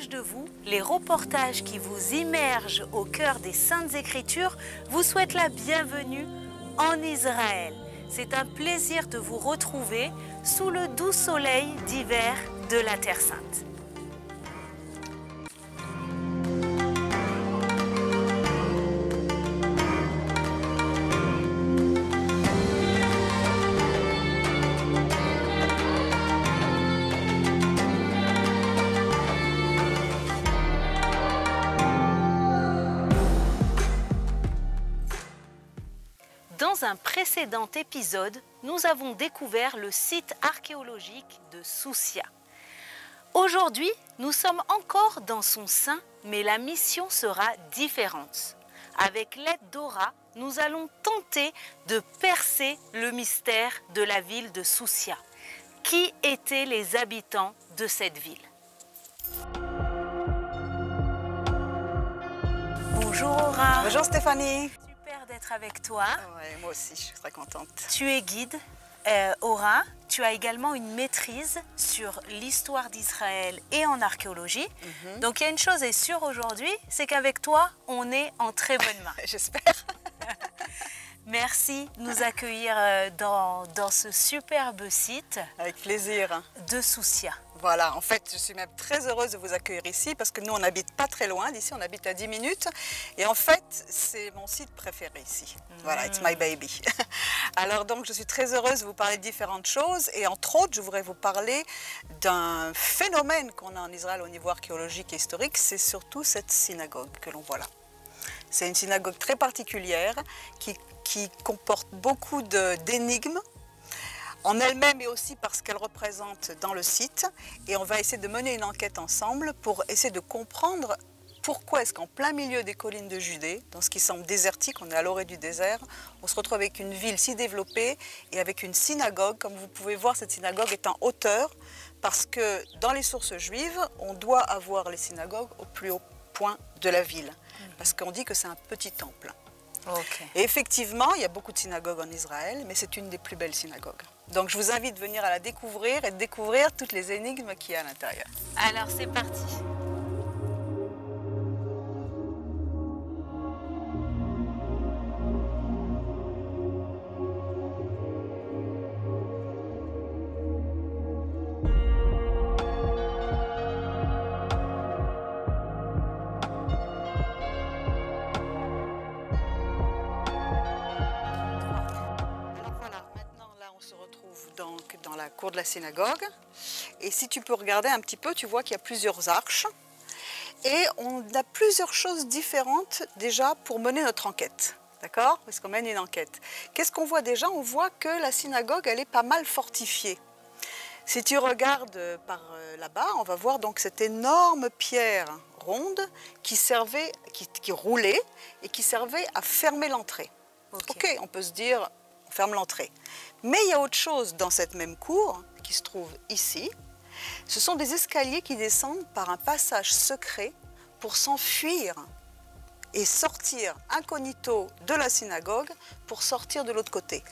proche de vous, les reportages qui vous immergent au cœur des Saintes Écritures vous souhaitent la bienvenue en Israël. C'est un plaisir de vous retrouver sous le doux soleil d'hiver de la Terre Sainte. Dans un précédent épisode, nous avons découvert le site archéologique de Soucia. Aujourd'hui, nous sommes encore dans son sein, mais la mission sera différente. Avec l'aide d'Ora, nous allons tenter de percer le mystère de la ville de Soucia. Qui étaient les habitants de cette ville? Bonjour Ora. Bonjour Stéphanie. D'être avec toi. Ouais, moi aussi, je suis très contente. Tu es guide, Ora. Tu as également une maîtrise sur l'histoire d'Israël et en archéologie. Donc il y a une chose est sûre aujourd'hui, c'est qu'avec toi, on est en très bonne main. J'espère. Merci de nous accueillir dans ce superbe site. Avec plaisir. De Soucia. Voilà, en fait, je suis même très heureuse de vous accueillir ici parce que nous, on n'habite pas très loin d'ici, on habite à 10 minutes. Et en fait, c'est mon site préféré ici. Voilà, it's my baby. Alors donc, je suis très heureuse de vous parler de différentes choses. Et entre autres, je voudrais vous parler d'un phénomène qu'on a en Israël au niveau archéologique et historique. C'est surtout cette synagogue que l'on voit là. C'est une synagogue très particulière qui comporte beaucoup d'énigmes en elle-même et aussi parce qu'elle représente dans le site. Et on va essayer de mener une enquête ensemble pour essayer de comprendre pourquoi est-ce qu'en plein milieu des collines de Judée, dans ce qui semble désertique, on est à l'orée du désert, on se retrouve avec une ville si développée et avec une synagogue. Comme vous pouvez voir, cette synagogue est en hauteur parce que dans les sources juives, on doit avoir les synagogues au plus haut point de la ville. Parce qu'on dit que c'est un petit temple. Okay. Et effectivement, il y a beaucoup de synagogues en Israël, mais c'est une des plus belles synagogues. Donc je vous invite à venir à la découvrir et de découvrir toutes les énigmes qu'il y a à l'intérieur. Alors c'est parti. Dans la cour de la synagogue, et si tu peux regarder un petit peu, tu vois qu'il y a plusieurs arches et on a plusieurs choses différentes déjà pour mener notre enquête, d'accord? Parce qu'on mène une enquête. Qu'est-ce qu'on voit déjà? On voit que la synagogue, elle est pas mal fortifiée. Si tu regardes par là-bas, on va voir donc cette énorme pierre ronde qui roulait et qui servait à fermer l'entrée. Ok, on peut se dire, on ferme l'entrée. Mais il y a autre chose dans cette même cour qui se trouve ici. Ce sont des escaliers qui descendent par un passage secret pour s'enfuir et sortir incognito de la synagogue pour sortir de l'autre côté.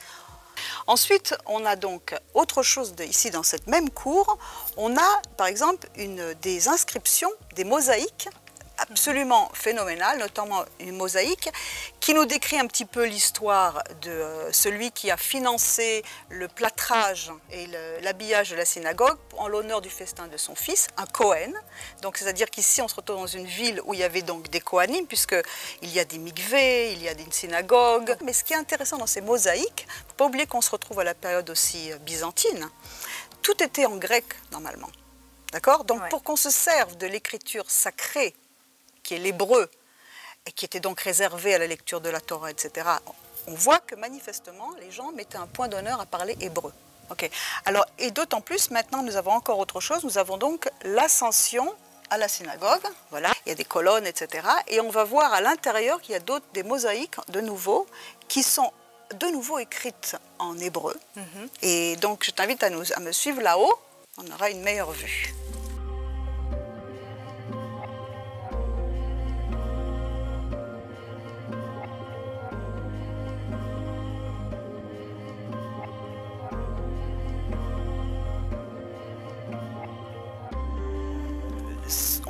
Ensuite, on a donc autre chose ici dans cette même cour. On a par exemple des inscriptions, des mosaïques absolument phénoménale, notamment une mosaïque qui nous décrit un petit peu l'histoire de celui qui a financé le plâtrage et l'habillage de la synagogue en l'honneur du festin de son fils, un Cohen. Donc c'est-à-dire qu'ici on se retrouve dans une ville où il y avait donc des Kohanim, puisqu'il y a des mikvés, il y a une synagogue. Mais ce qui est intéressant dans ces mosaïques, il ne faut pas oublier qu'on se retrouve à la période aussi byzantine, tout était en grec normalement. D'accord? Donc pour qu'on se serve de l'écriture sacrée, qui est l'hébreu, et qui était donc réservé à la lecture de la Torah, etc., on voit que manifestement, les gens mettaient un point d'honneur à parler hébreu. Okay. Alors, et d'autant plus, maintenant, nous avons encore autre chose. Nous avons donc l'ascension à la synagogue. Voilà, il y a des colonnes, etc. Et on va voir à l'intérieur qu'il y a des mosaïques, de nouveau, qui sont de nouveau écrites en hébreu. Et donc, je t'invite à me suivre là-haut. On aura une meilleure vue.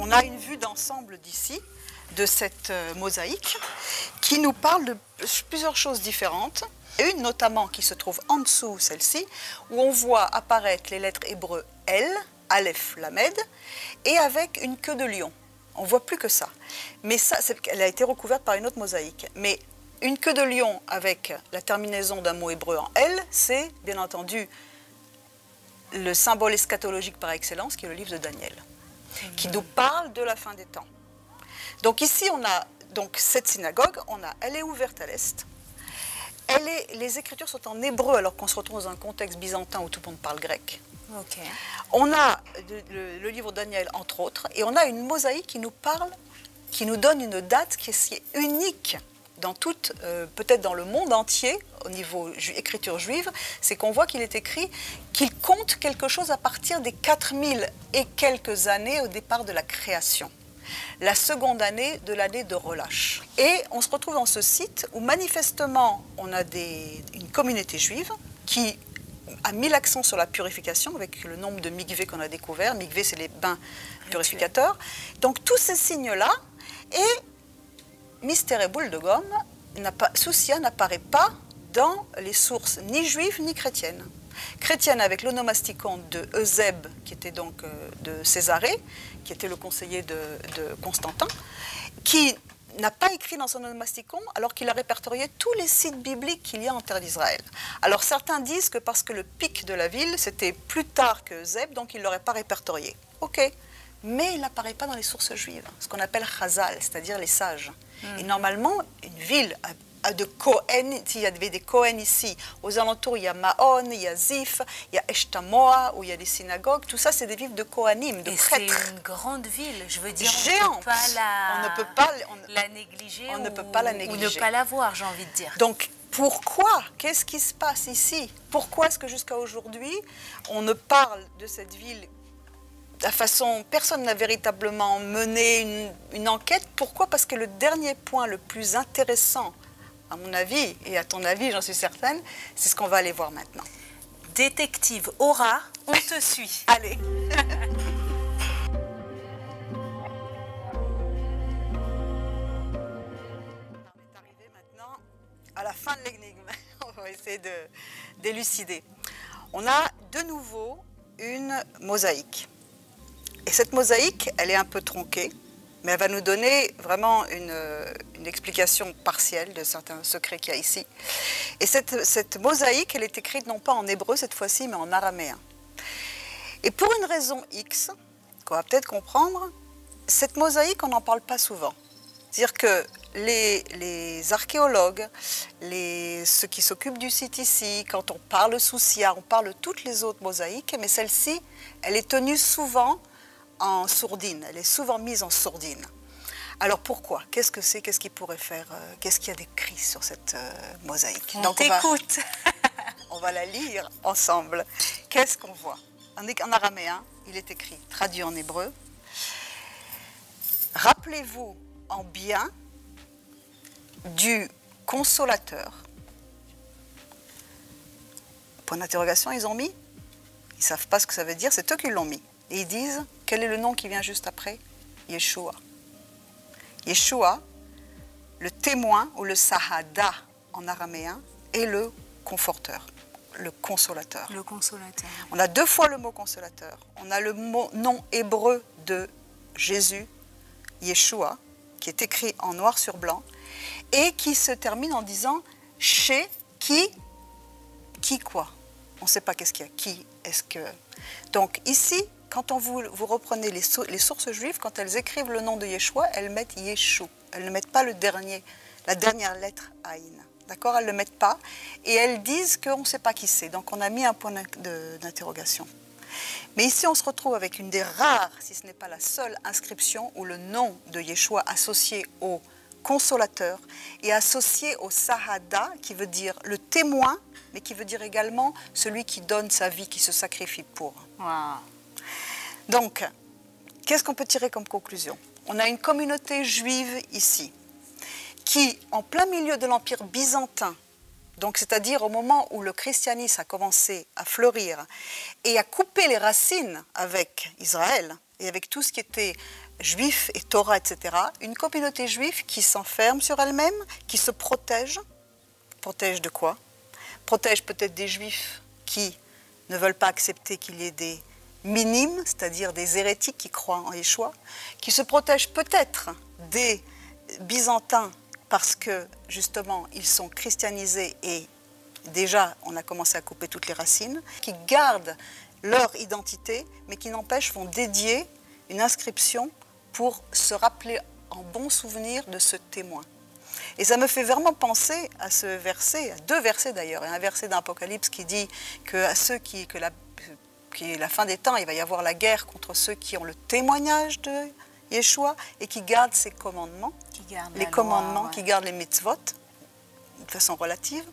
On a une vue d'ensemble d'ici, de cette mosaïque, qui nous parle de plusieurs choses différentes. Une notamment qui se trouve en dessous, celle-ci, où on voit apparaître les lettres hébreux L, Aleph, Lamed, et avec une queue de lion. On ne voit plus que ça. Mais ça, elle a été recouverte par une autre mosaïque. Mais une queue de lion avec la terminaison d'un mot hébreu en L, c'est bien entendu le symbole eschatologique par excellence, qui est le livre de Daniel, qui nous parle de la fin des temps. Donc ici, on a donc cette synagogue, elle est ouverte à l'est. Les écritures sont en hébreu, alors qu'on se retrouve dans un contexte byzantin où tout le monde parle grec. Okay. On a le livre de Daniel, entre autres, et on a une mosaïque qui nous parle, qui nous donne une date qui est unique dans toute, peut-être dans le monde entier, au niveau écriture juive, c'est qu'on voit qu'il est écrit qu'il compte quelque chose à partir des 4000 et quelques années au départ de la création. La seconde année de l'année de relâche. Et on se retrouve dans ce site où manifestement on a une communauté juive qui a mis l'accent sur la purification avec le nombre de mikveh qu'on a découvert. Mikveh, c'est les bains purificateurs. Donc tous ces signes-là, et mystère et boule de gomme, Soussia n'apparaît pas dans les sources ni juives ni chrétiennes. Chrétienne avec l'onomasticon de Eusèbe, qui était donc de Césarée, qui était le conseiller de Constantin, qui n'a pas écrit dans son onomasticon alors qu'il a répertorié tous les sites bibliques qu'il y a en terre d'Israël. Alors certains disent que parce que le pic de la ville, c'était plus tard que Eusèbe, donc il ne l'aurait pas répertorié. Ok, mais il n'apparaît pas dans les sources juives, ce qu'on appelle Chazal, c'est-à-dire les sages. Et normalement, une ville de Cohen, il y avait des Cohen ici, aux alentours il y a Maon, il y a Zif, il y a Eshtamoa, où il y a des synagogues, tout ça c'est des villes de Kohanim, de prêtres. C'est une grande ville, je veux dire, géante. On ne peut pas la négliger, on ne peut pas la négliger. Ou ne pas la voir, j'ai envie de dire. Donc pourquoi? Qu'est-ce qui se passe ici? Pourquoi est-ce que jusqu'à aujourd'hui on ne parle de cette ville de la façon, personne n'a véritablement mené une enquête. Pourquoi? Parce que le dernier point le plus intéressant, à mon avis, et à ton avis, j'en suis certaine, c'est ce qu'on va aller voir maintenant. Détective Aura, on te suit. Allez. On est arrivé maintenant à la fin de l'énigme. On va essayer d'élucider. On a de nouveau une mosaïque. Et cette mosaïque, elle est un peu tronquée, mais elle va nous donner vraiment une explication partielle de certains secrets qu'il y a ici. Et cette mosaïque, elle est écrite non pas en hébreu cette fois-ci, mais en araméen. Et pour une raison X, qu'on va peut-être comprendre, cette mosaïque, on n'en parle pas souvent. C'est-à-dire que les archéologues, ceux qui s'occupent du site ici, quand on parle Soussia, on parle de toutes les autres mosaïques, mais celle-ci, elle est tenue souvent en sourdine, elle est souvent mise en sourdine. Alors pourquoi? Qu'est-ce que c'est? Qu'est-ce qu'il pourrait faire? Qu'est-ce qu'il y a d'écrit sur cette mosaïque? On t'écoute. On va la lire ensemble. Qu'est-ce qu'on voit? En araméen, il est écrit, traduit en hébreu. Rappelez-vous en bien du consolateur. Point d'interrogation, ils ont mis? Ils ne savent pas ce que ça veut dire, c'est eux qui l'ont mis. Et ils disent, quel est le nom qui vient juste après? Yeshua. Yeshua, le témoin ou le sahada en araméen, est le conforteur, le consolateur. Le consolateur. On a deux fois le mot consolateur. On a le nom hébreu de Jésus, Yeshua, qui est écrit en noir sur blanc, et qui se termine en disant chez qui quoi? On ne sait pas qu'est-ce qu'il y a. Qui est-ce que... Donc ici, quand vous reprenez les sources juives, quand elles écrivent le nom de Yeshua, elles mettent Yeshu. Elles ne mettent pas la dernière lettre Aïn. D'accord? Elles ne le mettent pas. Et elles disent qu'on ne sait pas qui c'est. Donc on a mis un point d'interrogation. Mais ici, on se retrouve avec une des rares, si ce n'est pas la seule inscription où le nom de Yeshua associé au consolateur et associé au Sahada, qui veut dire le témoin, mais qui veut dire également celui qui donne sa vie, qui se sacrifie pour. Wow. Donc, qu'est-ce qu'on peut tirer comme conclusion? On a une communauté juive ici, qui, en plein milieu de l'Empire byzantin, donc c'est-à-dire au moment où le christianisme a commencé à fleurir et à couper les racines avec Israël et avec tout ce qui était juifs et Torah, etc. Une communauté juive qui s'enferme sur elle-même, qui se protège. Protège de quoi? Protège peut-être des juifs qui ne veulent pas accepter qu'il y ait des minimes, c'est-à-dire des hérétiques qui croient en Yeshua, qui se protège peut-être des Byzantins parce que justement ils sont christianisés et déjà on a commencé à couper toutes les racines, qui gardent leur identité mais qui n'empêche vont dédier une inscription pour se rappeler en bon souvenir de ce témoin. Et ça me fait vraiment penser à ce verset, à deux versets d'ailleurs, et un verset d'Apocalypse qui dit que qui est la fin des temps, il va y avoir la guerre contre ceux qui ont le témoignage de Yeshua et qui gardent ses commandements, qui gardent les mitzvot de façon relative.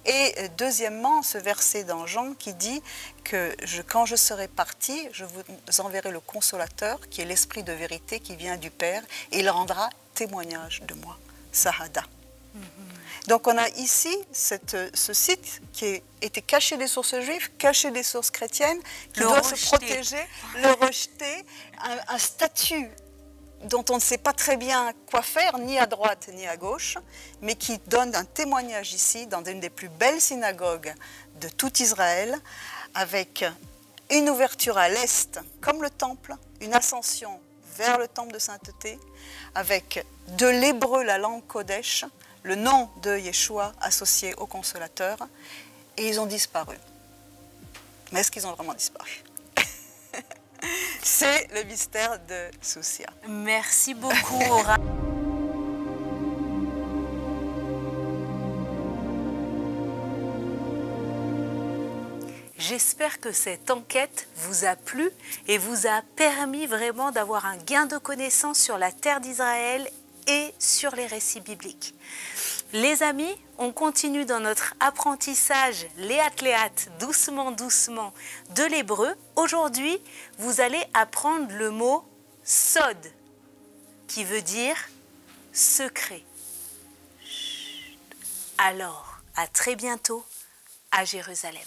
Et deuxièmement, ce verset dans Jean qui dit que quand je serai parti, je vous enverrai le consolateur qui est l'esprit de vérité qui vient du Père et il rendra témoignage de moi. Sahada. Donc on a ici ce site qui a été caché des sources juives, caché des sources chrétiennes, qui doit se protéger, le rejeter, un statut dont on ne sait pas très bien quoi faire, ni à droite ni à gauche, mais qui donne un témoignage ici dans une des plus belles synagogues de tout Israël, avec une ouverture à l'est, comme le temple, une ascension vers le temple de sainteté, avec de l'hébreu, la langue Kodesh, le nom de Yeshua associé au consolateur, et ils ont disparu. Mais est-ce qu'ils ont vraiment disparu? C'est le mystère de Soussia. Merci beaucoup, Aura. J'espère que cette enquête vous a plu et vous a permis vraiment d'avoir un gain de connaissances sur la terre d'Israël et sur les récits bibliques. Les amis, on continue dans notre apprentissage léat, doucement, doucement, de l'hébreu. Aujourd'hui, vous allez apprendre le mot sod, qui veut dire secret. Alors, à très bientôt à Jérusalem.